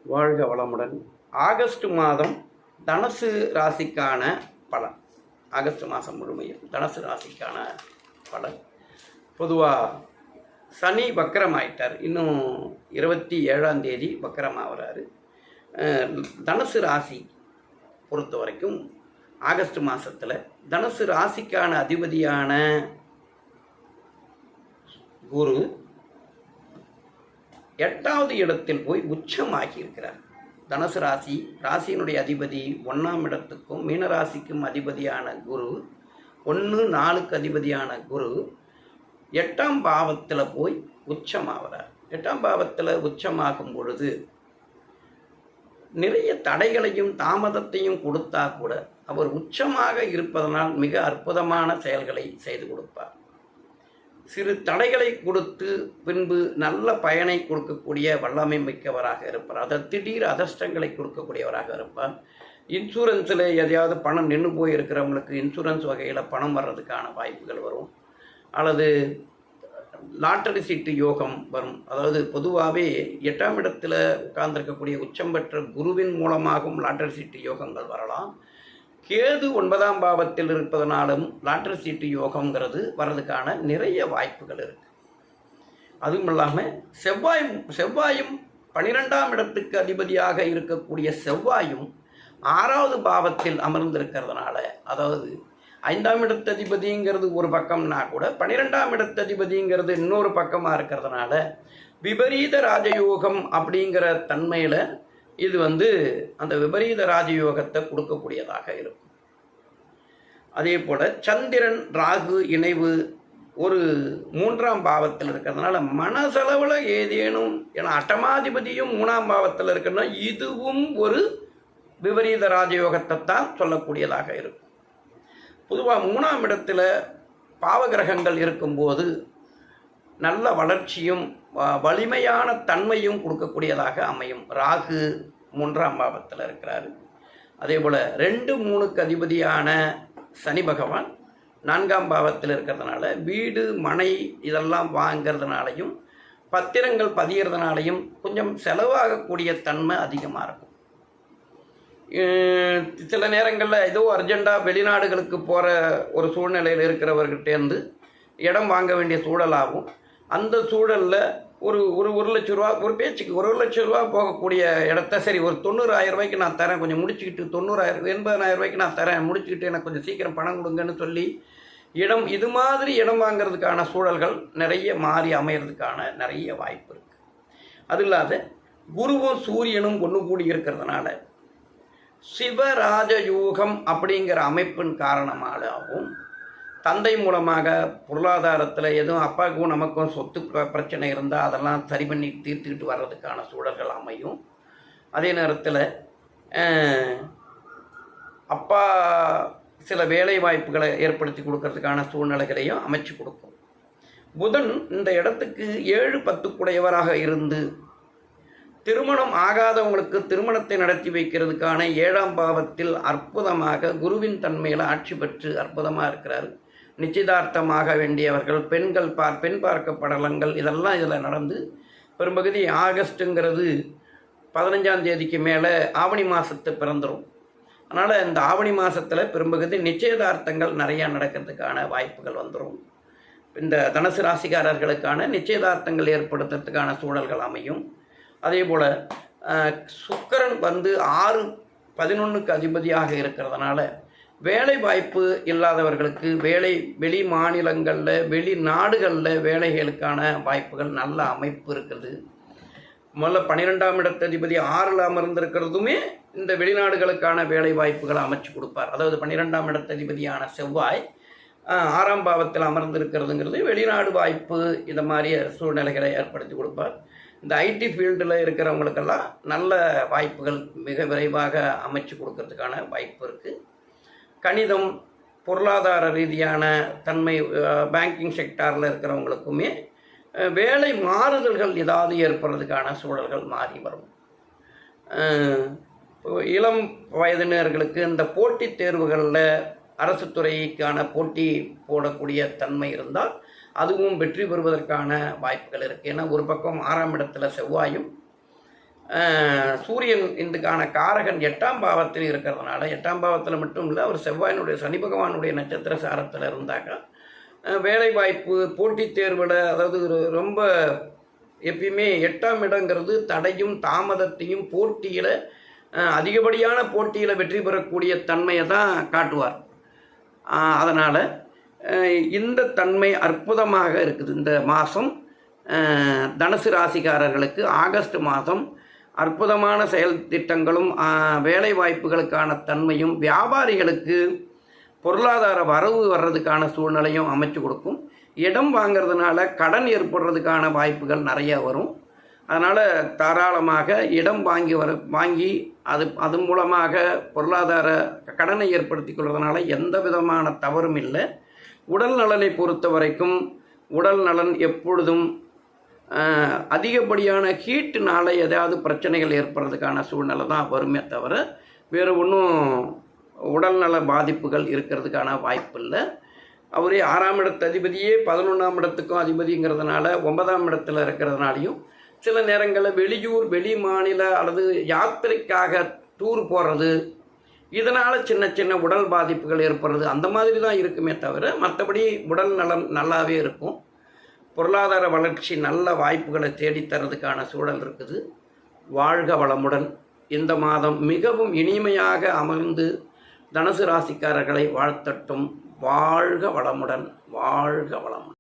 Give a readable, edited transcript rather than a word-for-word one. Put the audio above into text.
வாழ்க வளமுடன். ஆகஸ்ட் மாதம் தனுசு ராசிக்கான பலன். ஆகஸ்ட் மாதம் முழுமையும் தனுசு ராசிக்கான பலன். பொதுவாக சனி வக்கரமாயிட்டார். இன்னும் 27ஆம் தேதி வக்கரமாகிறாரு. தனுசு ராசி பொறுத்த வரைக்கும் ஆகஸ்ட் மாதத்தில் தனுசு ராசிக்கான அதிபதியான குரு 8வது இடத்தில் போய் உச்சமாகி இருக்கிறார். தனுசு ராசியினுடைய அதிபதி 1ஆம் இடத்துக்கும் மீனராசிக்கும் அதிபதியான குரு, 1-4க்கு அதிபதியான குரு 8ஆம் பாவத்தில் போய் உச்சமாகிறார். 8ஆம் பாவத்தில் உச்சமாகும் பொழுது நிறைய தடைகளையும் தாமதத்தையும் கொடுத்தா கூட அவர் உச்சமாக இருப்பதனால் மிக அற்புதமான செயல்களை செய்து கொடுப்பார். சிறு தடைகளை கொடுத்து பின்பு நல்ல பயனை கொடுக்கக்கூடிய வல்லமை மிக்கவராக இருப்பார். அதாவது திடீர் அதிர்ஷ்டங்களை கொடுக்கக்கூடியவராக இருப்பார். இன்சூரன்ஸில் எதையாவது பணம் நின்று போயிருக்கிறவங்களுக்கு இன்சூரன்ஸ் வகையில் பணம் வர்றதுக்கான வாய்ப்புகள் வரும். அல்லது லாட்டரி சீட்டு யோகம் வரும். அதாவது பொதுவாகவே 8ஆம் இடத்தில் உட்கார்ந்திருக்கக்கூடிய உச்சம் பெற்ற குருவின் மூலமாகவும் லாட்டரி சீட்டு யோகங்கள் வரலாம். கேது 9ஆம் பாவத்தில் இருப்பதனாலும் லாட்டரி சீட்டு யோகங்கிறது வர்றதுக்கான நிறைய வாய்ப்புகள் இருக்குது. அதுவும் இல்லாமல் செவ்வாயும் 12ஆம் இடத்துக்கு அதிபதியாக இருக்கக்கூடிய செவ்வாயும் 6வது பாவத்தில் அமர்ந்திருக்கிறதுனால, அதாவது 5ஆம் இடத்ததிபதிங்கிறது ஒரு பக்கம்னா கூட 12ஆம் இடத்ததிபதிங்கிறது இன்னொரு பக்கமாக இருக்கிறதுனால விபரீத ராஜயோகம் அப்படிங்கிற தன்மையில் இது அந்த விபரீத ராஜயோகத்தை கொடுக்கக்கூடியதாக இருக்கும். அதே போல் சந்திரன் ராகு இணைவு ஒரு 3ஆம் பாவத்தில் இருக்கிறதுனால மனசளவில் ஏதேனும், ஏன்னா அட்டமாதிபதியும் 3ஆம் பாவத்தில் இருக்கிறதுனா இதுவும் ஒரு விபரீத ராஜயோகத்தை தான் சொல்லக்கூடியதாக இருக்கும். பொதுவாக 3ஆம் இடத்துல பாவகிரகங்கள் இருக்கும்போது நல்ல வளர்ச்சியும் வலிமையான தன்மையும் கொடுக்கக்கூடியதாக அமையும். ராகு 3ஆம் பாவத்தில் இருக்கிறாரு. அதே போல் 2-3க்கு அதிபதியான சனி பகவான் 4ஆம் பாவத்தில் இருக்கிறதுனால வீடு மனை இதெல்லாம் வாங்கிறதுனாலையும் பத்திரங்கள் பதிகிறதுனாலையும் கொஞ்சம் செலவாகக்கூடிய தன்மை அதிகமாக இருக்கும். சில நேரங்களில் ஏதோ அர்ஜெண்டாக வெளிநாடுகளுக்கு போகிற ஒரு சூழ்நிலையில் இருக்கிறவர்கிட்டேருந்து இடம் வாங்க வேண்டிய சூழலாகும். அந்த சூழலில் ஒரு லட்ச ரூபா, ஒரு பேச்சுக்கு 1 லட்ச ரூபா போகக்கூடிய இடத்த சரி ஒரு 90,000 ரூபாய்க்கு நான் தரேன், கொஞ்சம் முடிச்சுக்கிட்டு 80,000 ரூபாய்க்கு நான் தரேன், முடிச்சுக்கிட்டு எனக்கு கொஞ்சம் சீக்கிரம் பணம் கொடுங்கன்னு சொல்லி இது மாதிரி இடம் வாங்கிறதுக்கான சூழல்கள் நிறைய மாறி அமைகிறதுக்கான நிறைய வாய்ப்பு இருக்குது. அது இல்லாத குருவும் சூரியனும் ஒன்று கூடி இருக்கிறதுனால சிவராஜயோகம் அப்படிங்கிற அமைப்பின் காரணமாகவும் தந்தை மூலமாக பொருளாதாரத்தில் எதுவும் அப்பாவுக்கும் நமக்கும் சொத்து பிரச்சனை இருந்தால் அதெல்லாம் சரி பண்ணி தீர்த்துக்கிட்டு வர்றதுக்கான சூழல்கள் அமையும். அதே நேரத்தில் அப்பா சில வேலை வாய்ப்புகளை ஏற்படுத்தி கொடுக்கறதுக்கான சூழ்நிலைகளையும் அமைச்சு கொடுக்கும். புதன் இந்த இடத்துக்கு 7-10 இருந்து திருமணம் ஆகாதவங்களுக்கு திருமணத்தை நடத்தி வைக்கிறதுக்கான 7ஆம் பாவத்தில் அற்புதமாக குருவின் தன்மையில் ஆட்சி பெற்று அற்புதமாக இருக்கிறார். நிச்சயதார்த்தமாக வேண்டியவர்கள், பெண் பார்க்கப்படலங்கள் இதெல்லாம் இதில் நடந்து பெரும்பகுதி ஆகஸ்ட்டுங்கிறது 15ஆம் தேதிக்கு மேலே ஆவணி மாதத்து பிறந்துடும். அதனால் இந்த ஆவணி மாதத்தில் பெரும்பகுதி நிச்சயதார்த்தங்கள் நிறையா நடக்கிறதுக்கான வாய்ப்புகள் வந்துடும். இந்த தனுசு ராசிக்காரர்களுக்கான நிச்சயதார்த்தங்கள் ஏற்படுத்துறதுக்கான சூழல்கள் அமையும். அதே போல் சுக்கிரன் 6-11க்கு அதிபதியாக இருக்கிறதுனால வேலை வாய்ப்பு இல்லாதவர்களுக்கு வெளி மாநிலங்களில் வெளிநாடுகளில் வேலைகளுக்கான வாய்ப்புகள் நல்ல அமைப்பு இருக்குது. முதல்ல 12ஆம் இடத்ததிபதி 6ல் அமர்ந்திருக்கிறதுமே இந்த வெளிநாடுகளுக்கான வேலை வாய்ப்புகளை அமைச்சு கொடுப்பார். அதாவது 12ஆம் இடத்ததிபதியான செவ்வாய் 6ஆம் பாவத்தில் அமர்ந்திருக்கிறதுங்கிறது வெளிநாடு வாய்ப்பு இதை மாதிரி சூழ்நிலைகளை ஏற்படுத்தி கொடுப்பார். இந்த ஐடி ஃபீல்டில் இருக்கிறவங்களுக்கெல்லாம் நல்ல வாய்ப்புகள் மிக விரைவாக அமைச்சு கொடுக்கறதுக்கான வாய்ப்பு இருக்குது. கணிதம், பொருளாதார ரீதியான தன்மை, பேங்கிங் செக்டாரில் இருக்கிறவங்களுக்குமே வேலை மாறுதல்கள் ஏதாவது ஏற்படுறதுக்கான சூழல்கள் மாறி வரும். இளம் வயதினர்களுக்கு இந்த போட்டித் தேர்வுகளில் அரசு துறைக்கான போட்டி போடக்கூடிய தன்மை இருந்தால் அதுவும் வெற்றி பெறுவதற்கான வாய்ப்புகள் இருக்குது. ஏன்னா ஒரு பக்கம் 6ஆம் இடத்துல செவ்வாயும் சூரியன் இதுக்கான காரகன் 8ஆம் பாவத்தில் இருக்கிறதுனால 8ஆம் பாவத்தில் மட்டும் இல்லை, அவர் செவ்வாயினுடைய சனி பகவானுடைய நட்சத்திர சாரத்தில் இருந்தாக்கா வேலைவாய்ப்பு போட்டித் தேர்வில், அதாவது ரொம்ப எப்பயுமே 8ஆம் இடங்கிறது தடையும் தாமதத்தையும் போட்டியில் அதிகப்படியான போட்டியில் வெற்றி பெறக்கூடிய தன்மையை தான் காட்டுவார். அதனால் இந்த தன்மை அற்புதமாக இருக்குது. இந்த மாதம் தனுசு ராசிக்காரர்களுக்கு ஆகஸ்ட் மாதம் அற்புதமான செயல் திட்டங்களும் வேலை வாய்ப்புகளுக்கான தன்மையும் வியாபாரிகளுக்கு பொருளாதார வரவு வர்றதுக்கான சூழ்நிலையும் அமைச்சு கொடுக்கும். இடம் வாங்கிறதுனால கடன் ஏற்படுறதுக்கான வாய்ப்புகள் நிறையா வரும். அதனால் தாராளமாக இடம் வாங்கி அது மூலமாக பொருளாதார கடனை ஏற்படுத்தி கொள்வதனால எந்த விதமான தவறும் இல்லை. உடல் நலனை பொறுத்த வரைக்கும் உடல் நலன் எப்பொழுதும் அதிகப்படியான ஹீட்டுனால ஏதாவது பிரச்சனைகள் ஏற்படுறதுக்கான சூழ்நிலை தான் வருமே தவிர வேறு ஒன்றும் உடல்நல பாதிப்புகள் இருக்கிறதுக்கான வாய்ப்பு இல்லை. அவரே 6ஆம் இடத்து அதிபதியே 11ஆம் இடத்துக்கும் அதிபதிங்கிறதுனால 9ஆம் இடத்துல இருக்கிறதுனாலையும் சில நேரங்களில் வெளியூர் வெளி மாநில அல்லது யாத்திரைக்காக டூர் போகிறது, இதனால் சின்ன சின்ன உடல் பாதிப்புகள் ஏற்படுறது அந்த மாதிரி தான் இருக்குமே தவிர மற்றபடி உடல் நலம் நல்லாவே இருக்கும். பொருளாதார வளர்ச்சி நல்ல வாய்ப்புகளை தேடித்தரதுக்கான சூழல் இருக்குது. வாழ்க வளமுடன். இந்த மாதம் மிகவும் இனிமையாக அமர்ந்து தனுசு ராசிக்காரர்களை வாழ்த்தட்டும். வாழ்க வளமுடன், வாழ்க வளமுடன்.